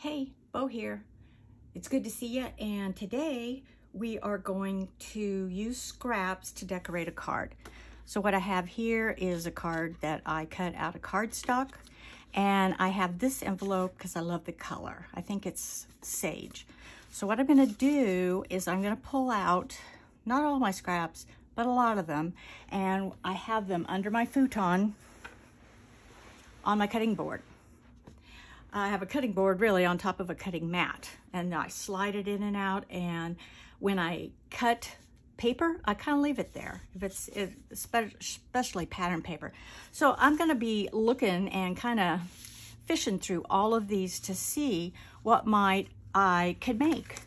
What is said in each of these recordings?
Hey, Bo here. It's good to see you, and today we are going to use scraps to decorate a card. So what I have here is a card that I cut out of cardstock, and I have this envelope because I love the color. I think it's sage. So what I'm going to do is I'm going to pull out, not all my scraps, but a lot of them, and I have them under my futon on my cutting board. I have a cutting board really on top of a cutting mat, and I slide it in and out, and when I cut paper, I kind of leave it there, if it's especially pattern paper. So I'm going to be looking and kind of fishing through all of these to see what I could make.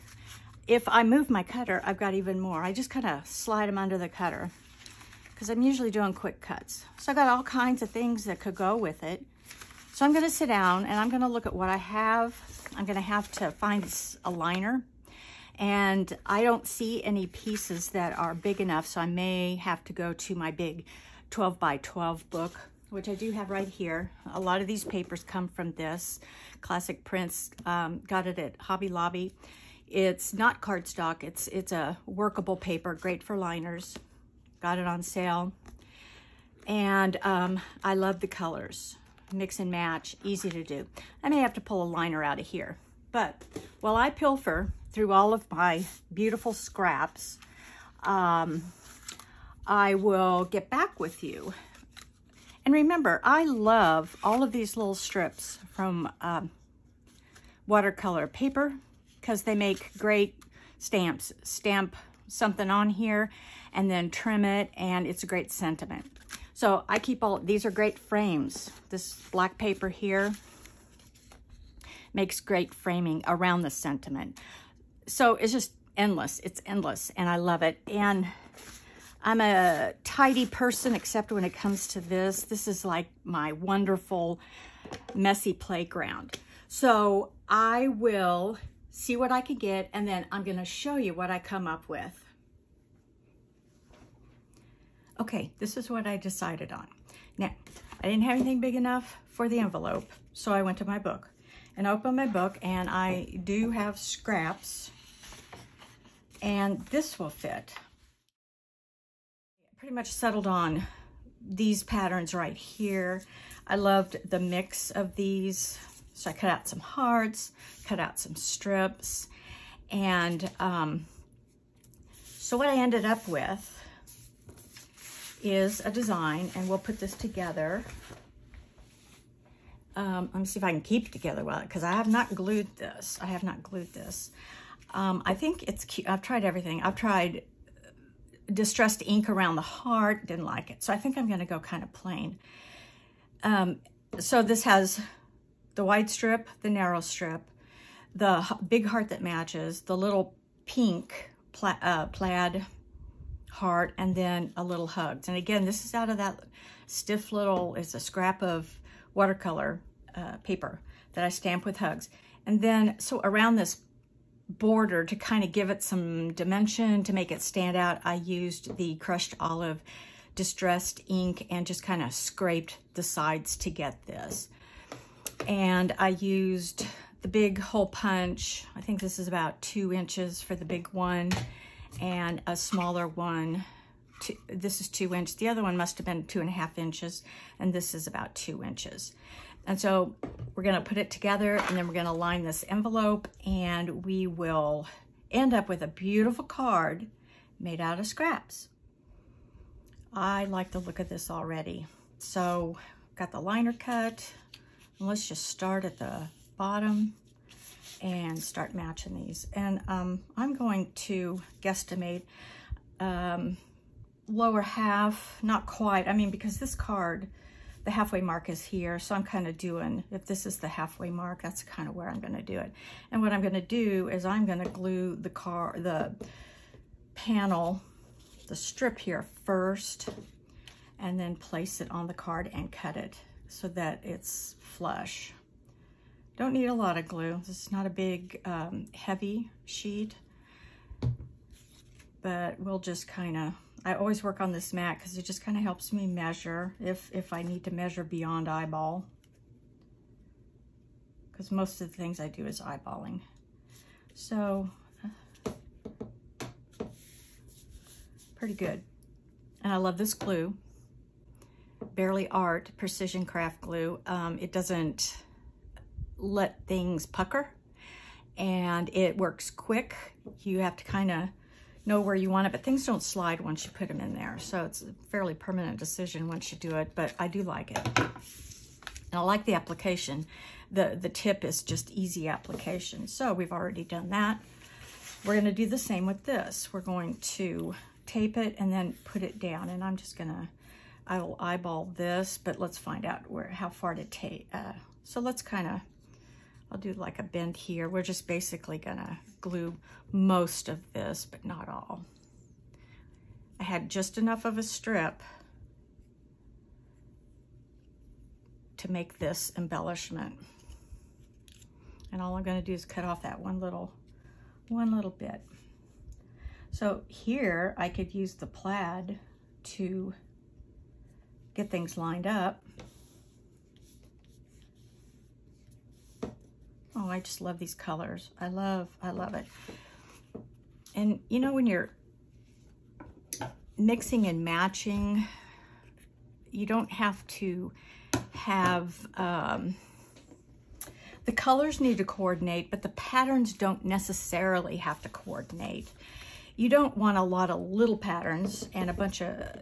If I move my cutter, I've got even more. I just kind of slide them under the cutter because I'm usually doing quick cuts. So I got all kinds of things that could go with it. So I'm going to sit down and I'm going to look at what I have. I'm going to have to find a liner, and I don't see any pieces that are big enough, so I may have to go to my big 12 by 12 book, which I do have right here. A lot of these papers come from this. Classic Prints, got it at Hobby Lobby. It's not cardstock, it's a workable paper, great for liners. Got it on sale. And I love the colors. Mix and match, easy to do. I may have to pull a liner out of here. But while I pilfer through all of my beautiful scraps, I will get back with you. And remember, I love all of these little strips from watercolor paper because they make great stamps. Stamp something on here and then trim it, and it's a great sentiment. So I keep these are great frames. This black paper here makes great framing around the sentiment. So it's just endless. It's endless, and I love it. And I'm a tidy person, except when it comes to this. This is like my wonderful, messy playground. So I will see what I can get, and then I'm going to show you what I come up with. Okay, this is what I decided on. Now, I didn't have anything big enough for the envelope, so I went to my book and opened my book, and I do have scraps, and this will fit. Pretty much settled on these patterns right here. I loved the mix of these, so I cut out some hearts, cut out some strips, and so what I ended up with is a design, and we'll put this together. Let me see if I can keep it together well, because I have not glued this. I have not glued this. I think it's cute. I've tried everything. I've tried distressed ink around the heart, didn't like it. So I think I'm gonna go kind of plain. So this has the wide strip, the narrow strip, the big heart that matches, the little pink plaid heart, and then a little hugs. And again, this is out of that stiff little, it's a scrap of watercolor paper that I stamp with hugs. And then, so around this border, to kind of give it some dimension, to make it stand out, I used the crushed olive distressed ink and just kind of scraped the sides to get this. And I used the big hole punch. I think this is about 2 inches for the big one, and a smaller one. This is 2 inches. The other one must have been 2.5 inches, and this is about 2 inches. And so we're gonna put it together, and then we're gonna line this envelope, and we will end up with a beautiful card made out of scraps. I like the look of this already. So got the liner cut, and let's just start at the bottom and start matching these. And I'm going to guesstimate lower half, not quite. I mean, because this card, the halfway mark is here, so I'm kind of doing, if this is the halfway mark, that's kind of where I'm going to do it. And what I'm going to do is I'm going to glue the panel, the strip here first, and then place it on the card and cut it so that it's flush. Don't need a lot of glue. This is not a big, heavy sheet, but we'll just kind of, I always work on this mat because it just kind of helps me measure if I need to measure beyond eyeball. because most of the things I do is eyeballing. So, pretty good. And I love this glue. Barely Art Precision Craft Glue. It doesn't let things pucker, and it works quick. You have to kind of know where you want it, but things don't slide once you put them in there. So it's a fairly permanent decision once you do it, but I do like it. And I like the application. The tip is just easy application. So we've already done that. We're gonna do the same with this. We're going to tape it and then put it down, and I'm just gonna, I will eyeball this, but let's find out how far to tape. So let's kind of, I'll do like a bend here. We're just basically gonna glue most of this, but not all. I had just enough of a strip to make this embellishment. And all I'm gonna do is cut off that one little bit. So here I could use the plaid to get things lined up. Oh, I just love these colors. I love it. And you know, when you're mixing and matching, you don't have to have, the colors need to coordinate, but the patterns don't necessarily have to coordinate. You don't want a lot of little patterns and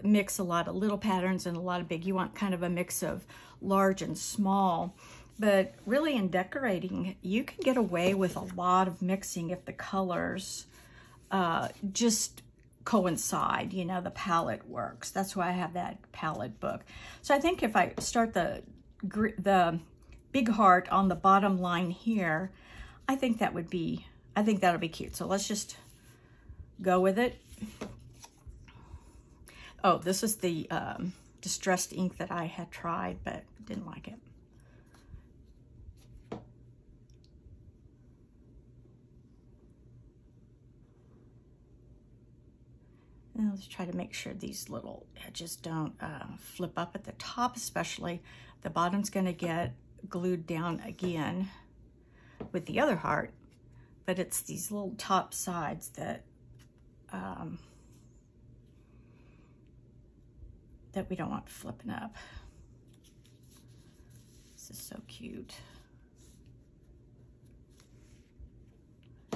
mix a lot of little patterns and a lot of big. You want kind of a mix of large and small. But really in decorating, you can get away with a lot of mixing if the colors just coincide, you know, the palette works. That's why I have that palette book. So I think if I start the big heart on the bottom line here, I think that'll be cute. So let's just go with it. Oh, this is the distressed ink that I had tried, but didn't like it. And let's try to make sure these little edges don't flip up at the top, especially. The bottom's gonna get glued down again with the other heart, but it's these little top sides that that we don't want flipping up. This is so cute.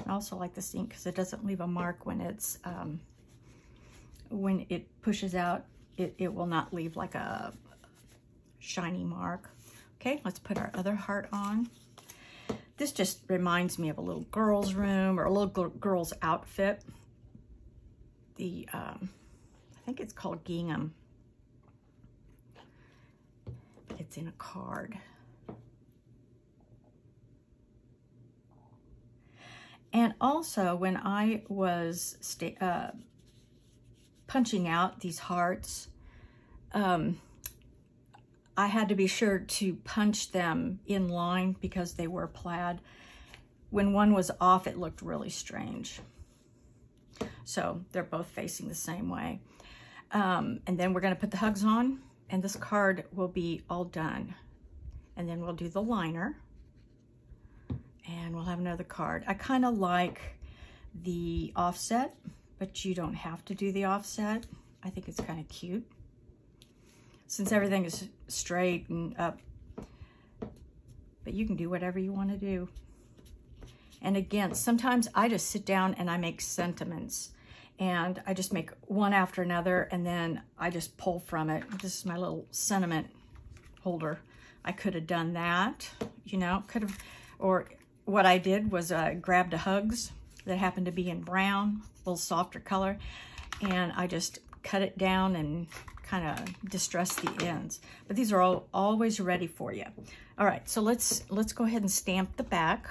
I also like this ink because it doesn't leave a mark when it's when it pushes out. It will not leave like a shiny mark. Okay, let's put our other heart on. This just reminds me of a little girl's room or a little girl's outfit. The I think it's called gingham. It's in a card. And also when I was punching out these hearts, I had to be sure to punch them in line because they were plaid. When one was off, it looked really strange. So they're both facing the same way. And then we're gonna put the hugs on, and this card will be all done. And then we'll do the liner, and we'll have another card. I kind of like the offset, but you don't have to do the offset. I think it's kind of cute, since everything is straight and up, but you can do whatever you want to do. And again, sometimes I just sit down and I make sentiments, and I just make one after another, and then I just pull from it. This is my little sentiment holder. I could have done that, you know, or what I did was grabbed a hugs that happened to be in brown, a little softer color, and I just cut it down and kind of distress the ends. But these are always ready for you. All right, so let's go ahead and stamp the back.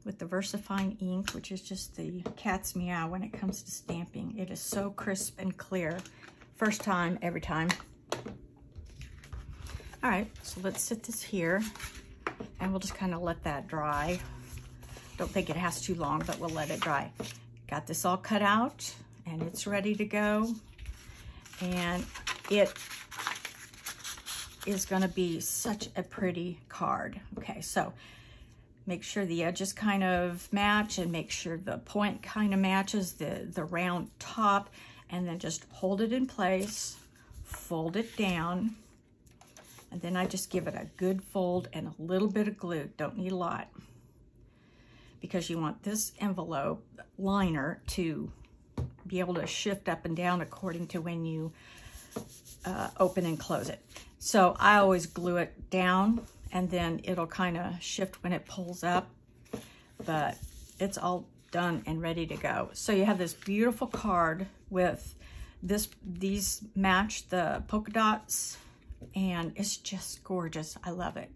With the VersaFine ink, which is just the cat's meow when it comes to stamping. It is so crisp and clear. First time, every time. All right, so let's sit this here, and we'll just kind of let that dry. Don't think it has too long, but we'll let it dry. Got this all cut out, and it's ready to go. And is going to be such a pretty card. Okay, so make sure the edges kind of match and make sure the point kind of matches the round top, and then just hold it in place, fold it down, and then I just give it a good fold and a little bit of glue. Don't need a lot, because you want this envelope liner to be able to shift up and down according to when you open and close it. So I always glue it down, and then it'll kind of shift when it pulls up, but it's all done and ready to go. So you have this beautiful card with these match the polka dots, and it's just gorgeous. I love it.